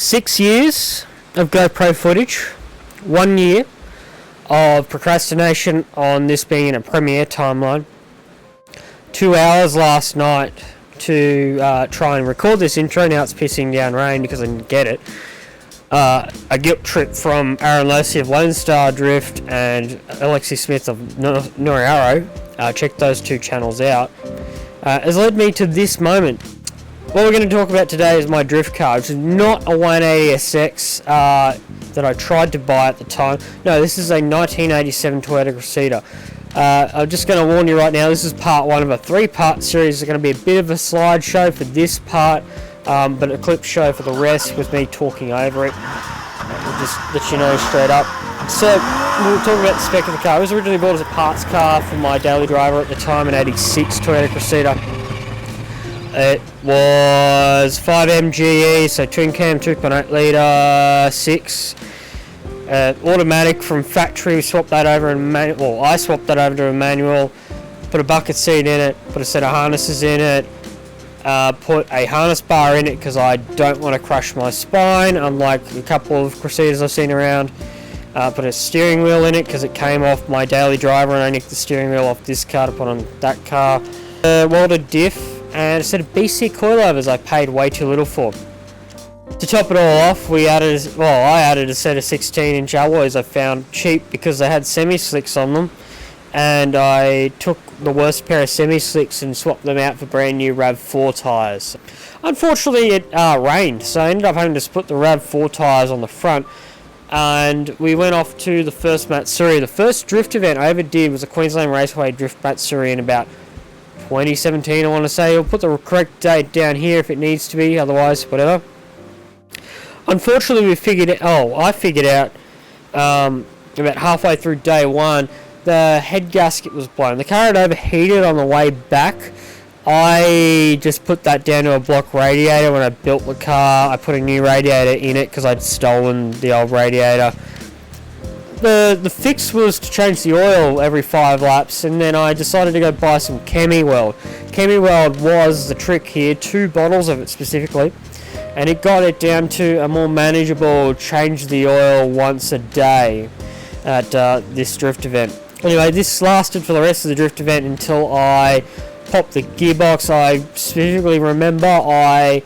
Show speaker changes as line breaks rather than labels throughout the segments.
6 years of GoPro footage, 1 year of procrastination on this being in a premiere timeline, 2 hours last night to try and record this intro. Now it's pissing down rain because I didn't get it. A guilt trip from Aaron Lacey of Lone Star Drift and Alexi Smith of Noraro. Check those two channels out. Has led me to this moment. What we're going to talk about today is my drift car, which is not a 180SX that I tried to buy at the time. No, this is a 1987 Toyota Cressida. I'm just going to warn you right now, this is part one of a 3-part series. It's going to be a bit of a slideshow for this part, but a clip show for the rest with me talking over it. We'll just let you know straight up. So, we'll talk about the spec of the car. It was originally bought as a parts car for my daily driver at the time, an 86 Toyota Cressida. It was 5 MGE, so twin cam, 2.8 litre, 6. Automatic from factory. We swapped that over in manual. Well, I swapped that over to a manual. Put a bucket seat in it. Put a set of harnesses in it. Put a harness bar in it because I don't want to crush my spine, unlike a couple of Cressidas I've seen around. Put a steering wheel in it because it came off my daily driver, and I nicked the steering wheel off this car to put on that car. Welded diff and a set of BC coilovers I paid way too little for. To top it all off, I added a set of 16-inch alloys I found cheap because they had semi-slicks on them, and I took the worst pair of semi-slicks and swapped them out for brand new RAV4 tyres. Unfortunately, it rained, so I ended up having to put the RAV4 tyres on the front, and we went off to the first Matsuri. The first drift event I ever did was a Queensland Raceway Drift Matsuri in about 2017, I want to say. I'll put the correct date down here if it needs to be, otherwise, whatever. Unfortunately, I figured out about halfway through day one, the head gasket was blown. The car had overheated on the way back. I just put that down to a block radiator when I built the car. I put a new radiator in it because I'd stolen the old radiator. The fix was to change the oil every 5 laps, and then I decided to go buy some ChemiWeld. ChemiWeld was the trick here, 2 bottles of it specifically, and it got it down to a more manageable change the oil once a day at this drift event. Anyway, this lasted for the rest of the drift event until I popped the gearbox. I specifically remember I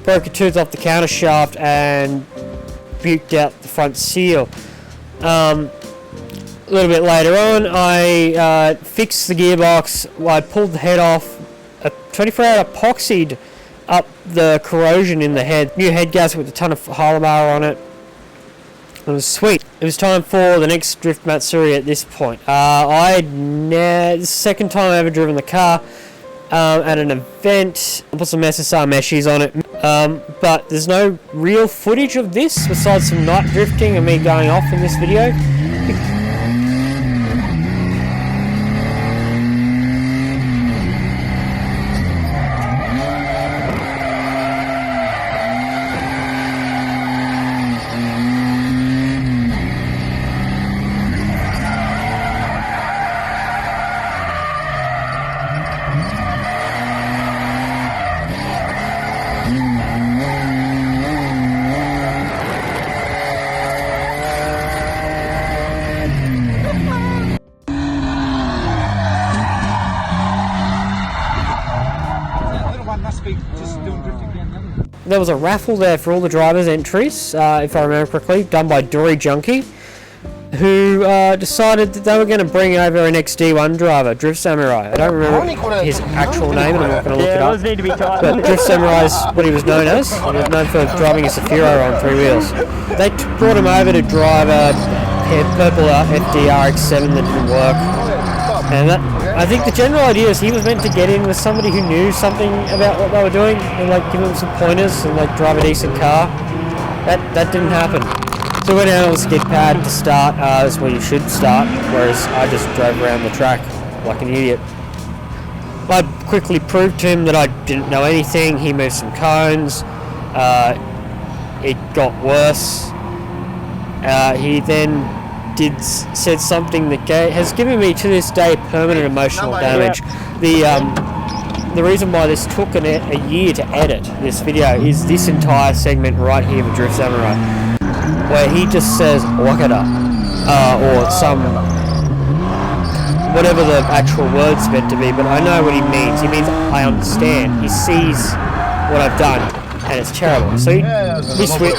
broke a tooth off the counter shaft and buked out the front seal. A little bit later on, I fixed the gearbox. I pulled the head off. A 24-hour epoxied up the corrosion in the head. New head gasket with a ton of Holobar on it. It was sweet. It was time for the next Drift Matsuri at this point. This is the second time I've ever driven the car at an event. I put some SSR meshes on it. But there's no real footage of this besides some night drifting and me going off in this video. There was a raffle there for all the drivers' entries, if I remember correctly, done by Dory Junkie, who decided that they were going to bring over an XD1 driver, Drift Samurai. I don't remember his actual name, and I'm not going to look it up. Need to be but Drift Samurai is what he was known as. He was known for driving a Safiro on 3 wheels. They brought him over to drive a purple FD RX-7 that didn't work. And I think the general idea is he was meant to get in with somebody who knew something about what they were doing and like give them some pointers and like drive a decent car. That didn't happen. So we went out on the skid pad to start. That's where you should start, whereas I just drove around the track like an idiot. I quickly proved to him that I didn't know anything. He moved some cones. It got worse. He then said something that has given me to this day permanent emotional damage. The the reason why this took a year to edit this video is this entire segment right here with Drift Samurai, where he just says wakada, or some whatever the actual word's meant to be, but I know what he means. He means I understand. He sees what I've done, and it's terrible. So we switch.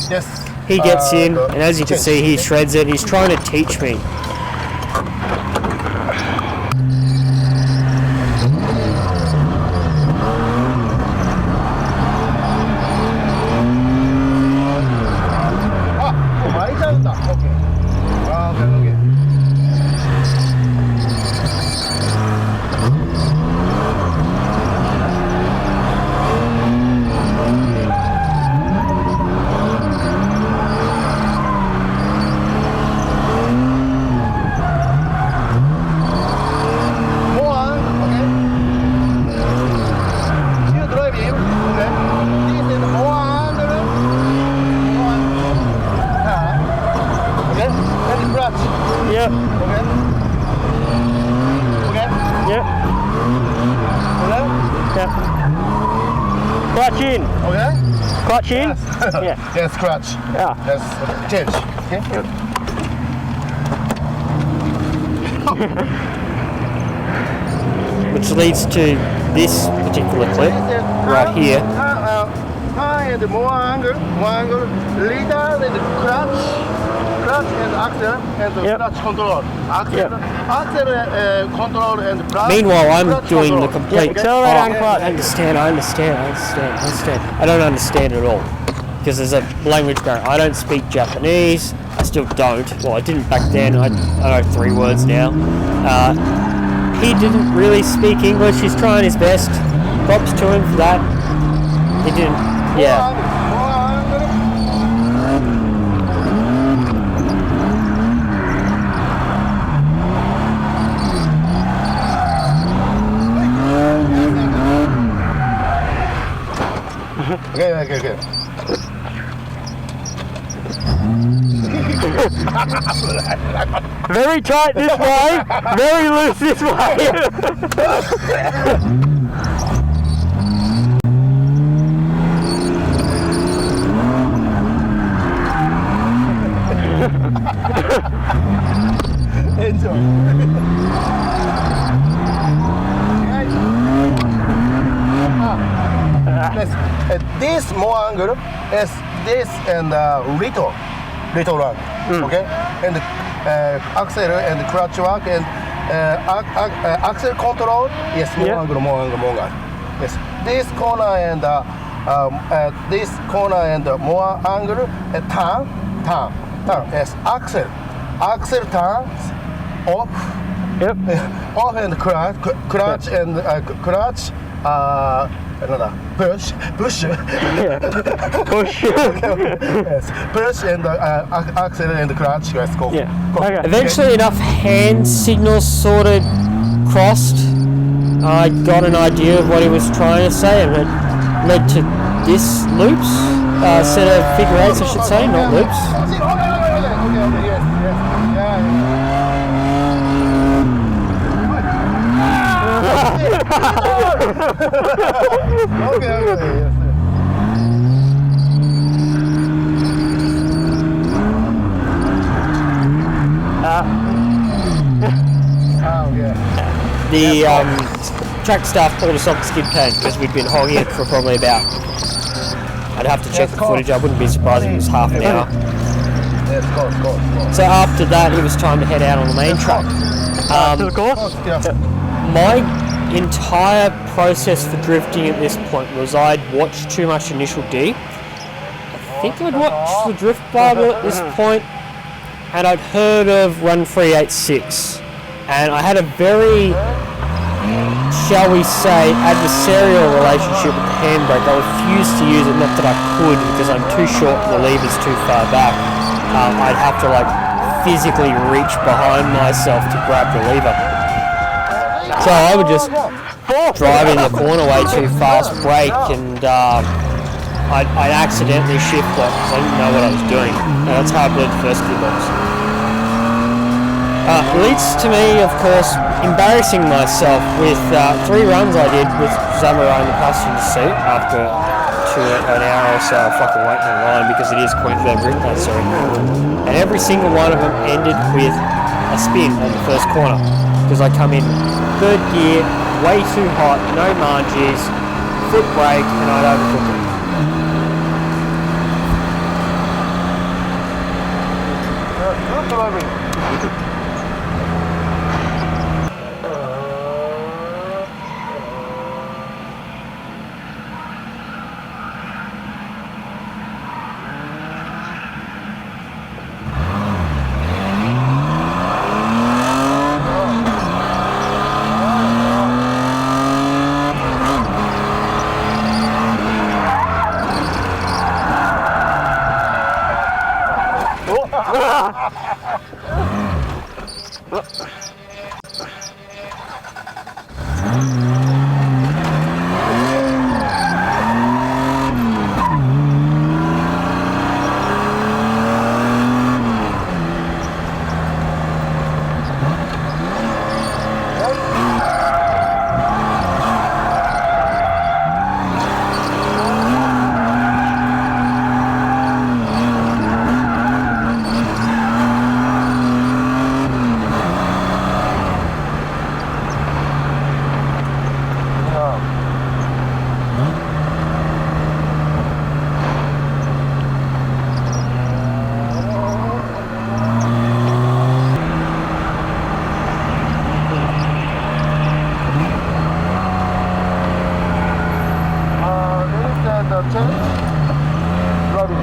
Yes.
He gets in, and as you can see, he shreds it. He's trying to teach me. Clutch in.
Okay.
Clutch in.
Yes.
Yeah.
Yes, clutch.
Yeah.
Yes. Change. Okay.
Which leads to this particular clip right here.
High and more angle, leader and clutch and axle and clutch control. Axle control and clutch.
Meanwhile, I'm doing
control.
the complete.
Accelerator
and clutch. I understand. I don't understand at all because there's a language barrier. I don't speak Japanese. I still don't. Well, I didn't back then. I know 3 words now. He didn't really speak English. He's trying his best. Props to him for that. He didn't. Yeah.
Okay.
Very tight this way, very loose this way.
Enjoy. This more angle is this and little run, okay? And axle and clutch work and axle control. Yes, more angle. Yes, this corner and this corner and more angle. Turn. Yes, axle turns off.
Yep.
Off and clutch and clutch. Another push.
Yeah. Push.
Yes, push and axle and clutch. Yes, go.
Yeah.
Go.
Okay. Eventually, enough hand signals sort of crossed. I got an idea of what he was trying to say, and it led to this loops, set of figure eights, I should say, not loops.
Okay. Yes. Okay. Yes.
The track staff pulled us off the skid pad because we'd been hogging it for probably about, I'd have to check the footage, I wouldn't be surprised if it was half an hour.
Yes, go.
So after that it was time to head out on the main track.
To the course? Yeah.
My entire process for drifting at this point was I'd watched too much Initial D. I think I'd watched the Drift Bible at this point, and I'd heard of Run 386. And I had a very, shall we say, adversarial relationship with the handbrake. I refused to use it, not that I could, because I'm too short and the lever's too far back. I'd have to physically reach behind myself to grab the lever. So I would just drive in the corner way too fast, brake, and I'd accidentally shift lock because I didn't know what I was doing. And that's how I blew the first gearbox. Leads to me, of course, embarrassing myself with 3 runs I did with Samurai in the passenger seat after an hour or so of fucking waiting in line because it is Queensland Brick Nursery. And every single one of them ended with a spin on the first corner because I come in 3rd gear, way too hot, no marges, foot brake, and I'd overcooked it.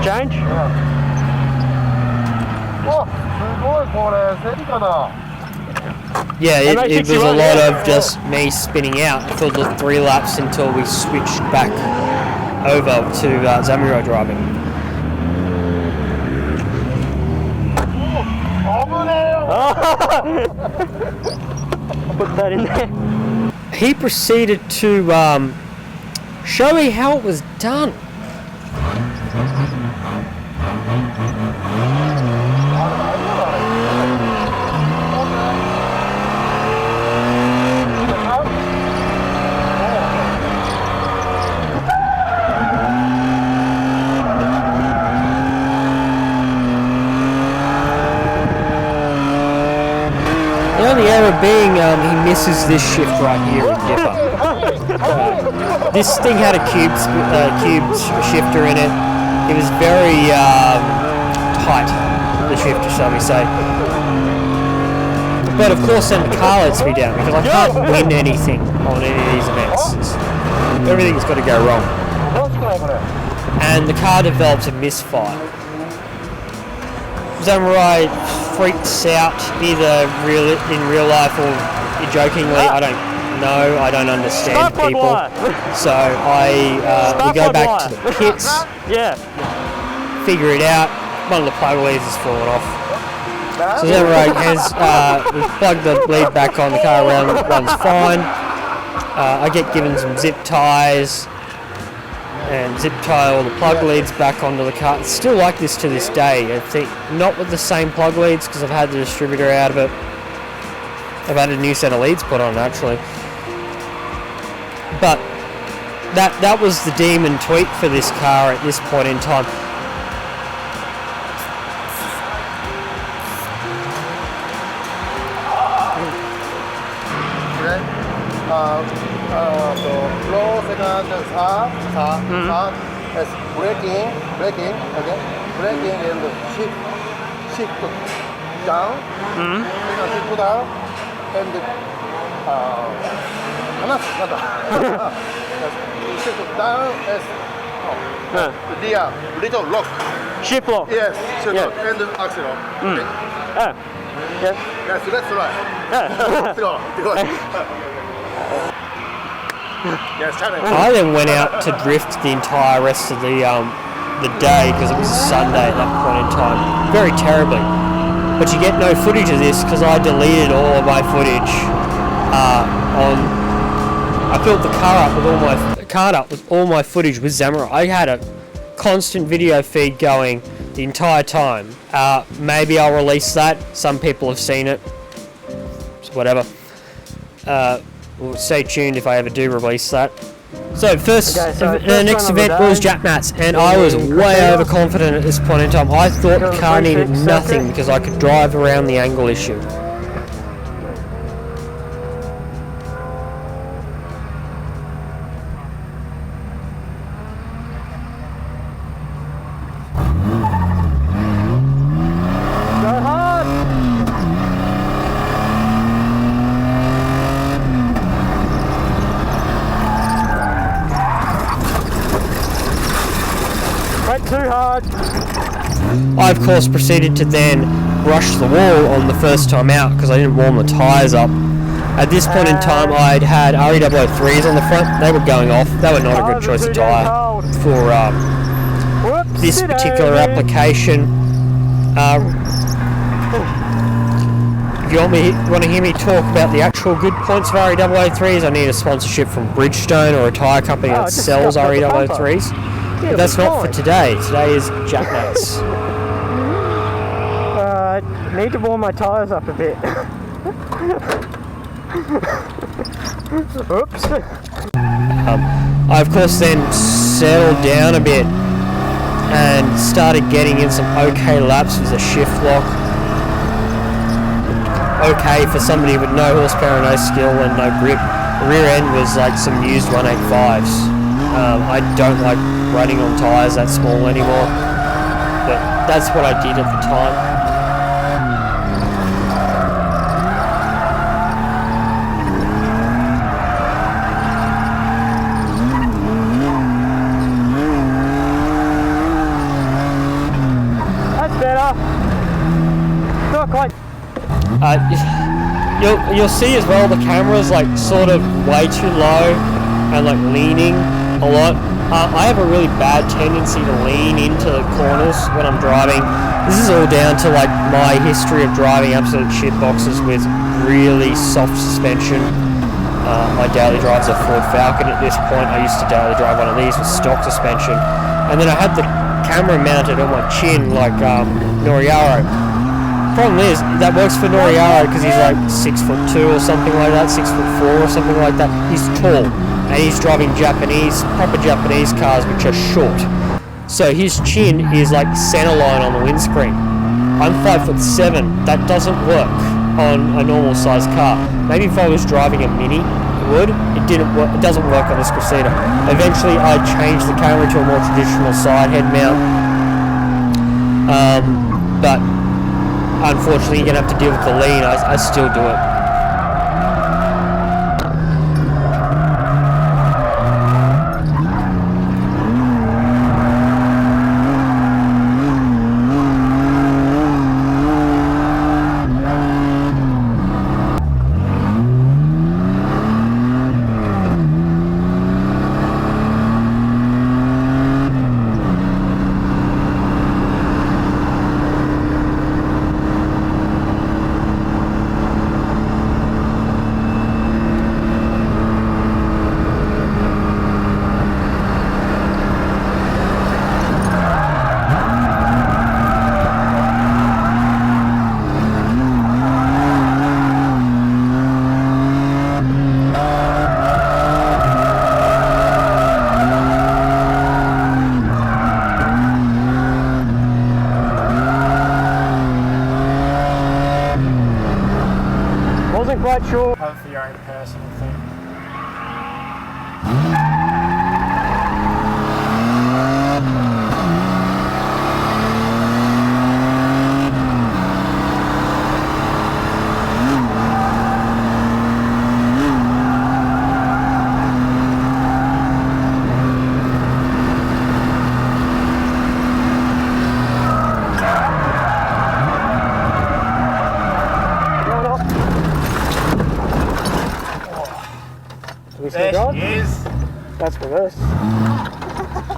Change?
Yeah, it was a lot of just me spinning out for the 3 laps until we switched back over to Samurai driving.
Put that in there.
He proceeded to show me how it was done. The only error being he misses this shift right here in Dipper. This thing had a cube shifter in it. It was very tight, the shifter, shall we say. But of course then the car lets me down because I can't win anything on any of these events. Everything's got to go wrong. And the car develops a misfire. Samurai freaks out either in real life or jokingly. I don't know. I don't understand people. So we go back to the pits.
Yeah.
Figure it out. One of the plug leads has fallen off. So Samurai has we plug the lead back on. The car runs fine. I get given some zip ties and zip tie all the plug leads back onto the car. It's still like this to this day. I think not with the same plug leads because I've had the distributor out of it. I've had a new set of leads put on actually. But that was the demon tweak for this car at this point in time.
Low second as braking, okay, braking and shift down, shift down, and shift down as the little lock.
Shift lock.
Yes, shift
Yeah.
lock and the axle. Okay.
Yeah.
Yes, that's right. Yes,
I then went out to drift the entire rest of the day because it was a Sunday at that point in time, very terribly. But you get no footage of this because I deleted all of my footage. I filled the car up with all my footage with Samurai. I had a constant video feed going the entire time. Maybe I'll release that. Some people have seen it. whatever. Well, stay tuned if I ever do release that. So first,
Okay, so
the next
first one of the
event was
day,
Jack Mats, and I was way
Cressida.
overconfident at this point in time. I thought the car needed nothing because I could drive around the angle issue.
Go hard! Went too hard.
I, of course, proceeded to then brush the wall on the first time out because I didn't warm the tyres up. At this point in time, I'd had RE003s on the front. They were going off. They were not a good choice of tyre for this particular application. If you want to hear me talk about the actual good points of RE003s, I need a sponsorship from Bridgestone or a tyre company that sells RE003s. But that's not for today. Today is Jack Mats.
Need to warm my tyres up a bit. Oops.
I, of course, then settled down a bit and started getting in some okay laps with a shift lock. Okay for somebody with no horsepower, no skill, and no grip. The rear end was like some used 185s. I don't like running on tyres that small anymore, but that's what I did at the time.
Not quite.
You'll see as well the camera's like sort of way too low and like leaning a lot. I have a really bad tendency to lean into the corners when I'm driving. This is all down to like my history of driving absolute shit boxes with really soft suspension. My daily drive's a Ford Falcon at this point. I used to daily drive one of these with stock suspension, and then I had the camera mounted on my chin like Noriaro. Problem is, that works for Noriaro because he's like 6'2" or something like that, 6'4" or something like that. He's tall, and he's driving proper Japanese cars which are short. So his chin is like center line on the windscreen. I'm 5'7". That doesn't work on a normal sized car. Maybe if I was driving a Mini, it would. It didn't work. It doesn't work on this Cressida. Eventually, I changed the camera to a more traditional side head mount. But unfortunately, you're gonna have to deal with the lean. I still do it.
Wasn't quite sure.
Have for your own personal thing.
There she is. That's reverse.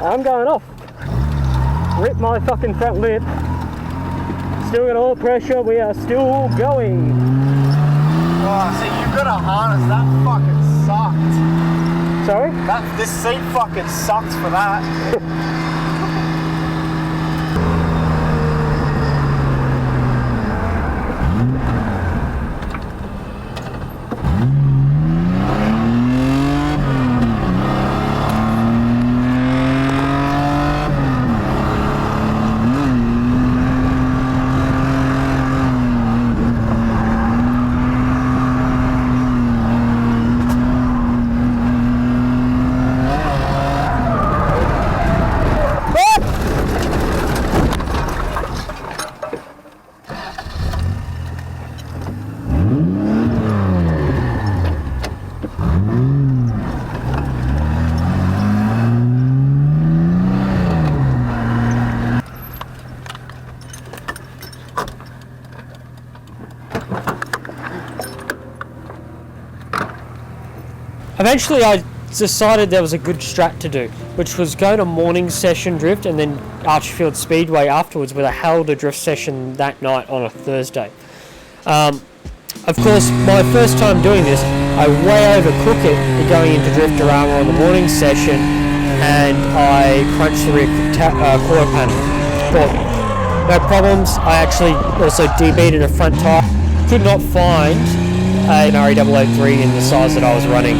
I'm going off. Rip my fucking front lip. Still got oil pressure. We are still going.
Oh, so you've got a harness. That fucking sucked.
Sorry?
This seat fucking sucks for that.
Eventually I decided there was a good strat to do, which was go to morning session drift and then Archerfield Speedway afterwards, where they held a drift session that night on a Thursday. Of course, my first time doing this, I way overcook it going into drifter armor on the morning session, and I crunched the rear quarter panel. But no problems. I actually also debeated a front tire. Could not find an RE003 in the size that I was running,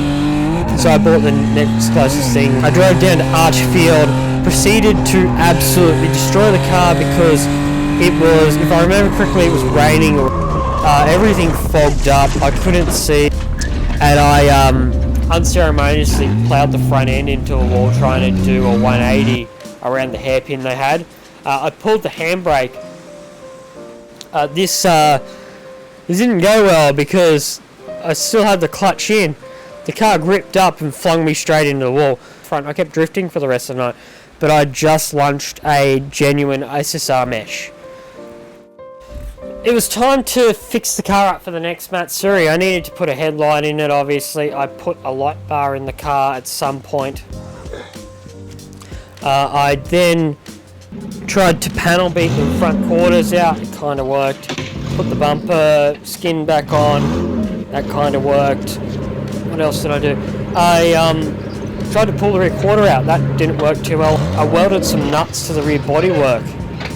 so I bought the next closest thing. I drove down to Archerfield, proceeded to absolutely destroy the car because it was, if I remember correctly, it was raining. Everything fogged up, I couldn't see, and I unceremoniously ploughed the front end into a wall trying to do a 180 around the hairpin they had. I pulled the handbrake. This didn't go well because I still had the clutch in. The car gripped up and flung me straight into the wall. I kept drifting for the rest of the night, but I just launched a genuine SSR mesh. It was time to fix the car up for the next Matsuri. I needed to put a headlight in it, obviously. I put a light bar in the car at some point. I then tried to panel beat the front quarters out. It kind of worked. Put the bumper skin back on. That kind of worked. What else did I do? I tried to pull the rear quarter out. That didn't work too well. I welded some nuts to the rear bodywork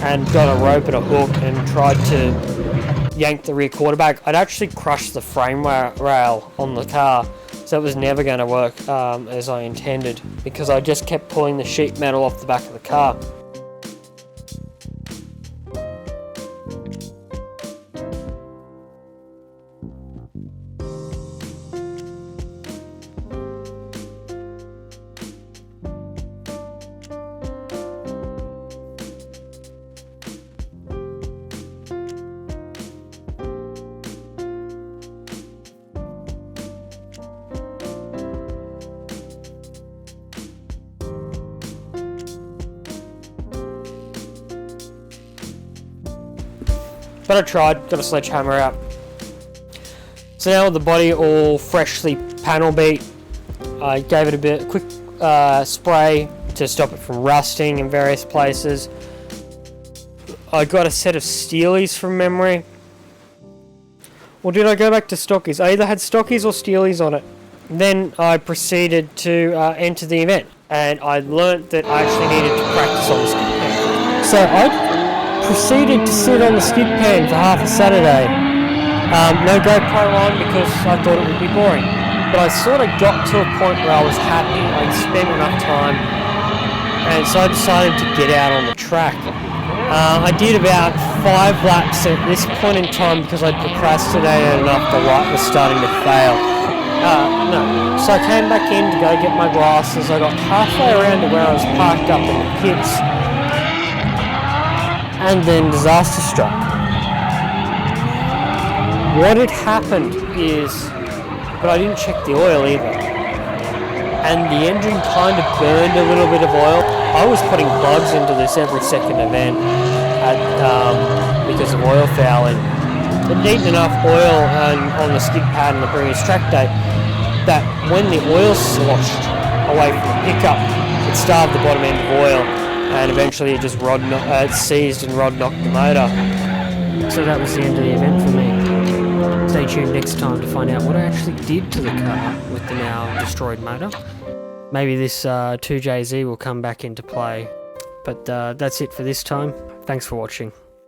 and got a rope and a hook and tried to yank the rear quarter back. I'd actually crushed the frame rail on the car, so it was never going to work as I intended, because I just kept pulling the sheet metal off the back of the car. But I tried, got a sledgehammer out. So now with the body all freshly panel beat, I gave it a quick spray to stop it from rusting in various places. I got a set of Steelies from memory. Or did I go back to Stockies? I either had Stockies or Steelies on it. Then I proceeded to enter the event, and I learnt that I actually needed to practice on the skid pan. So I proceeded to sit on the skid pan for half a Saturday. No GoPro on because I thought it would be boring. But I sort of got to a point where I was happy. I'd spent enough time, and so I decided to get out on the track. I did about 5 laps at this point in time because I'd procrastinated enough. The light was starting to fail. So I came back in to go get my glasses. I got halfway around to where I was parked up in the pits, and then disaster struck. What had happened is, but I didn't check the oil either, and the engine kind of burned a little bit of oil. I was putting plugs into this every second event because of oil fouling. It needed enough oil on the skid pad on the previous track day that when the oil sloshed away from the pickup, it starved the bottom end of oil, and eventually it just seized and rod knocked the motor. So that was the end of the event for me. Stay tuned next time to find out what I actually did to the car with the now destroyed motor. Maybe this 2JZ will come back into play. But that's it for this time. Thanks for watching.